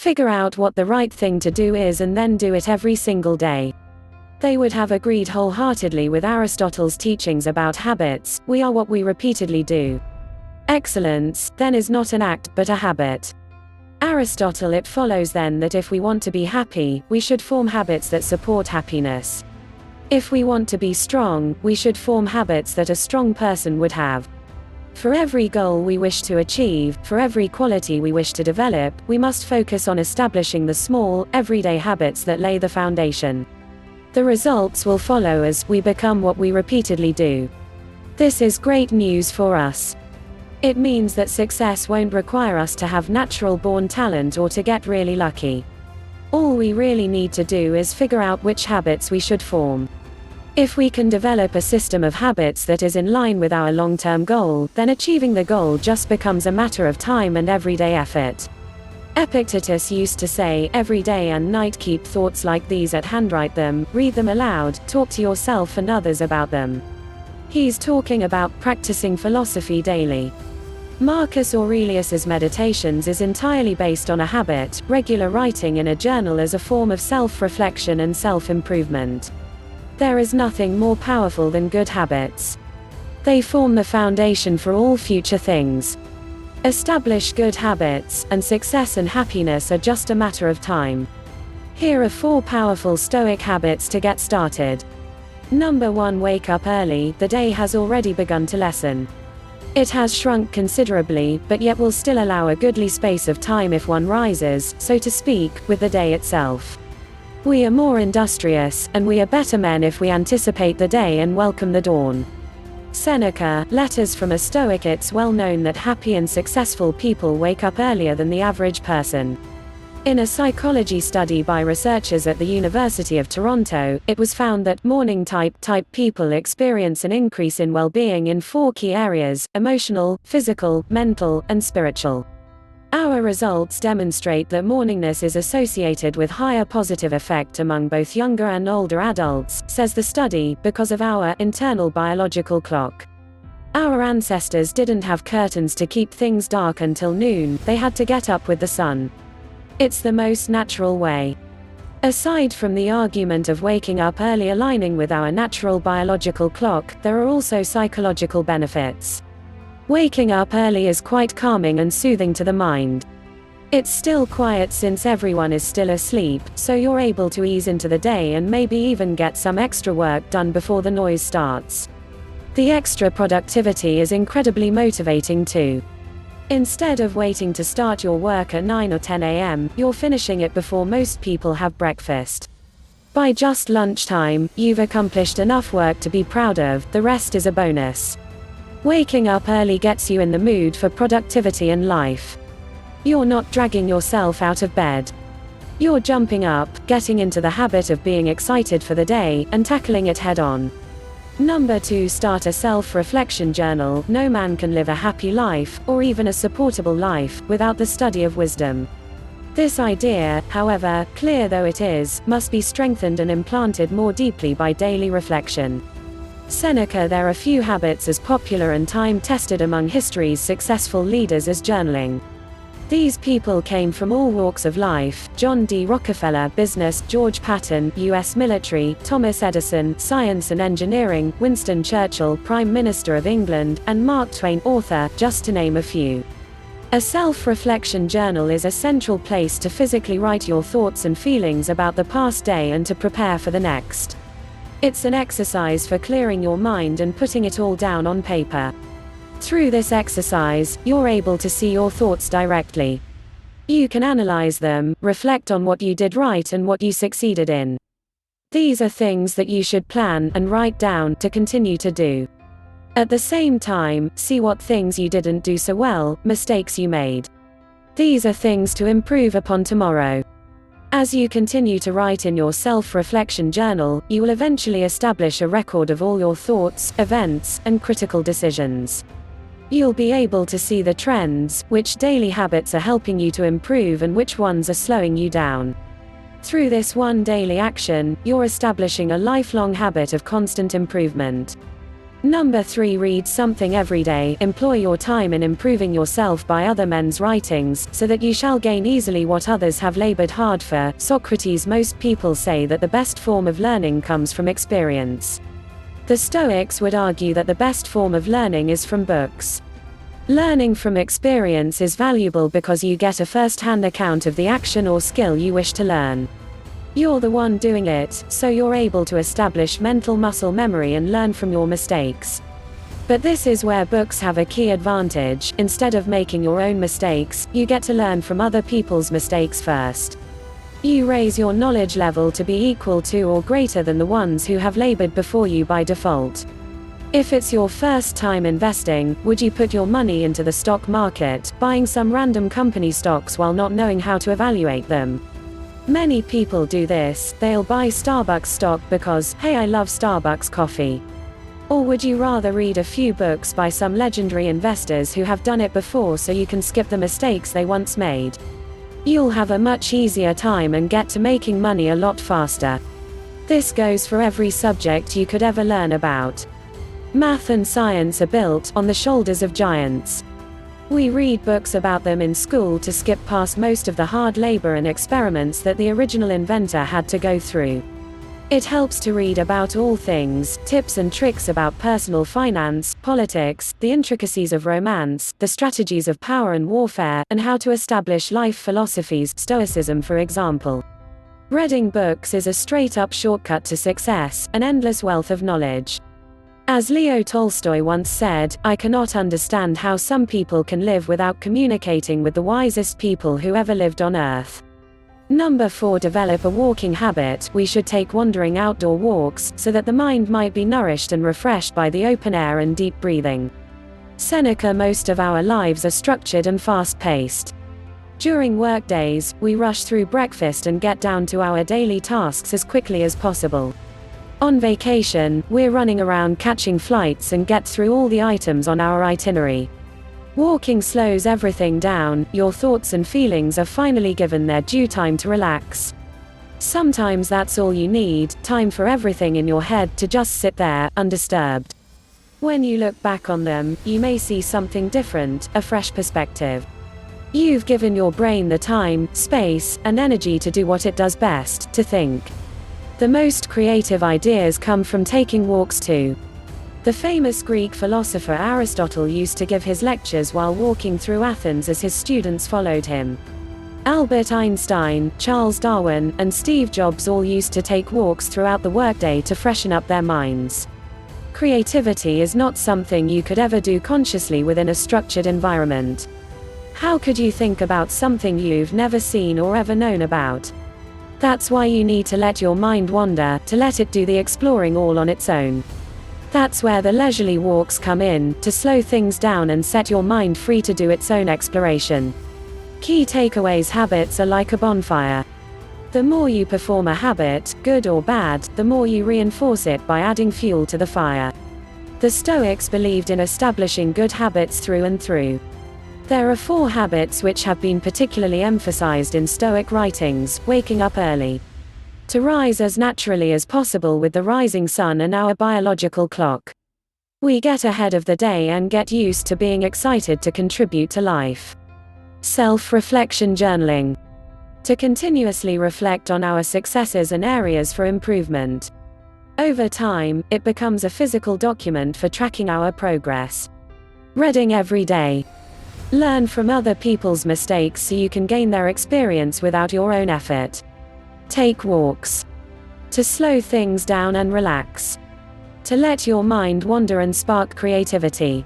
Figure out what the right thing to do is and then do it every single day. They would have agreed wholeheartedly with Aristotle's teachings about habits. We are what we repeatedly do. Excellence, then, is not an act, but a habit. Aristotle: it follows then that if we want to be happy, we should form habits that support happiness. If we want to be strong, we should form habits that a strong person would have. For every goal we wish to achieve, for every quality we wish to develop, we must focus on establishing the small, everyday habits that lay the foundation. The results will follow as we become what we repeatedly do. This is great news for us. It means that success won't require us to have natural-born talent or to get really lucky. All we really need to do is figure out which habits we should form. If we can develop a system of habits that is in line with our long-term goal, then achieving the goal just becomes a matter of time and everyday effort. Epictetus used to say, "Every day and night keep thoughts like these at hand, write them, read them aloud, talk to yourself and others about them." He's talking about practicing philosophy daily. Marcus Aurelius's Meditations is entirely based on a habit, regular writing in a journal as a form of self-reflection and self-improvement. There is nothing more powerful than good habits. They form the foundation for all future things. Establish good habits, and success and happiness are just a matter of time. Here are 4 powerful Stoic habits to get started. Number 1. Wake up early. The day has already begun to lessen. It has shrunk considerably, but yet will still allow a goodly space of time if one rises, so to speak, with the day itself. We are more industrious, and we are better men if we anticipate the day and welcome the dawn. Seneca, Letters from a Stoic. It's well known that happy and successful people wake up earlier than the average person. In a psychology study by researchers at the University of Toronto, it was found that morning-type people experience an increase in well-being in 4 key areas: emotional, physical, mental, and spiritual. Our results demonstrate that morningness is associated with higher positive effect among both younger and older adults, says the study, because of our internal biological clock. Our ancestors didn't have curtains to keep things dark until noon, they had to get up with the sun. It's the most natural way. Aside from the argument of waking up early aligning with our natural biological clock, there are also psychological benefits. Waking up early is quite calming and soothing to the mind. It's still quiet since everyone is still asleep, so you're able to ease into the day and maybe even get some extra work done before the noise starts. The extra productivity is incredibly motivating too. Instead of waiting to start your work at 9 or 10 a.m., you're finishing it before most people have breakfast. By just lunchtime, you've accomplished enough work to be proud of, the rest is a bonus. Waking up early gets you in the mood for productivity and life. You're not dragging yourself out of bed. You're jumping up, getting into the habit of being excited for the day, and tackling it head-on. Number 2. Start a self-reflection journal. No man can live a happy life, or even a supportable life, without the study of wisdom. This idea, however, clear though it is, must be strengthened and implanted more deeply by daily reflection. Seneca: there are few habits as popular and time-tested among history's successful leaders as journaling. These people came from all walks of life: John D. Rockefeller, business; George Patton, U.S. military; Thomas Edison, science and engineering; Winston Churchill, Prime Minister of England; and Mark Twain, author, just to name a few. A self-reflection journal is a central place to physically write your thoughts and feelings about the past day and to prepare for the next. It's an exercise for clearing your mind and putting it all down on paper. Through this exercise, you're able to see your thoughts directly. You can analyze them, reflect on what you did right and what you succeeded in. These are things that you should plan and write down to continue to do. At the same time, see what things you didn't do so well, mistakes you made. These are things to improve upon tomorrow. As you continue to write in your self-reflection journal, you will eventually establish a record of all your thoughts, events, and critical decisions. You'll be able to see the trends, which daily habits are helping you to improve and which ones are slowing you down. Through this one daily action, you're establishing a lifelong habit of constant improvement. Number 3. Read something every day. Employ your time in improving yourself by other men's writings, so that you shall gain easily what others have labored hard for. Socrates. Most people say that the best form of learning comes from experience. The Stoics would argue that the best form of learning is from books. Learning from experience is valuable because you get a first-hand account of the action or skill you wish to learn. You're the one doing it, so you're able to establish mental muscle memory and learn from your mistakes. But this is where books have a key advantage. Instead of making your own mistakes, you get to learn from other people's mistakes first. You raise your knowledge level to be equal to or greater than the ones who have labored before you by default. If it's your first time investing, would you put your money into the stock market, buying some random company stocks while not knowing how to evaluate them? Many people do this. They'll buy Starbucks stock because, hey, I love Starbucks coffee. Or would you rather read a few books by some legendary investors who have done it before so you can skip the mistakes they once made? You'll have a much easier time and get to making money a lot faster. This goes for every subject you could ever learn about. Math and science are built on the shoulders of giants. We read books about them in school to skip past most of the hard labor and experiments that the original inventor had to go through. It helps to read about all things, tips and tricks about personal finance, politics, the intricacies of romance, the strategies of power and warfare, and how to establish life philosophies, Stoicism for example. Reading books is a straight-up shortcut to success, an endless wealth of knowledge. As Leo Tolstoy once said, I cannot understand how some people can live without communicating with the wisest people who ever lived on Earth. Number 4. Develop a walking habit. We should take wandering outdoor walks, so that the mind might be nourished and refreshed by the open air and deep breathing. Seneca. Most of our lives are structured and fast-paced. During work days, we rush through breakfast and get down to our daily tasks as quickly as possible. On vacation, we're running around catching flights and get through all the items on our itinerary. Walking slows everything down. Your thoughts and feelings are finally given their due time to relax. Sometimes that's all you need, time for everything in your head to just sit there, undisturbed. When you look back on them, you may see something different, a fresh perspective. You've given your brain the time, space, and energy to do what it does best, to think. The most creative ideas come from taking walks too. The famous Greek philosopher Aristotle used to give his lectures while walking through Athens as his students followed him. Albert Einstein, Charles Darwin, and Steve Jobs all used to take walks throughout the workday to freshen up their minds. Creativity is not something you could ever do consciously within a structured environment. How could you think about something you've never seen or ever known about? That's why you need to let your mind wander, to let it do the exploring all on its own. That's where the leisurely walks come in, to slow things down and set your mind free to do its own exploration. Key takeaways. Habits are like a bonfire. The more you perform a habit, good or bad, the more you reinforce it by adding fuel to the fire. The Stoics believed in establishing good habits through and through. There are 4 habits which have been particularly emphasized in Stoic writings: waking up early. To rise as naturally as possible with the rising sun and our biological clock. We get ahead of the day and get used to being excited to contribute to life. Self-reflection journaling. To continuously reflect on our successes and areas for improvement. Over time, it becomes a physical document for tracking our progress. Reading every day. Learn from other people's mistakes so you can gain their experience without your own effort. Take walks. To slow things down and relax. To let your mind wander and spark creativity.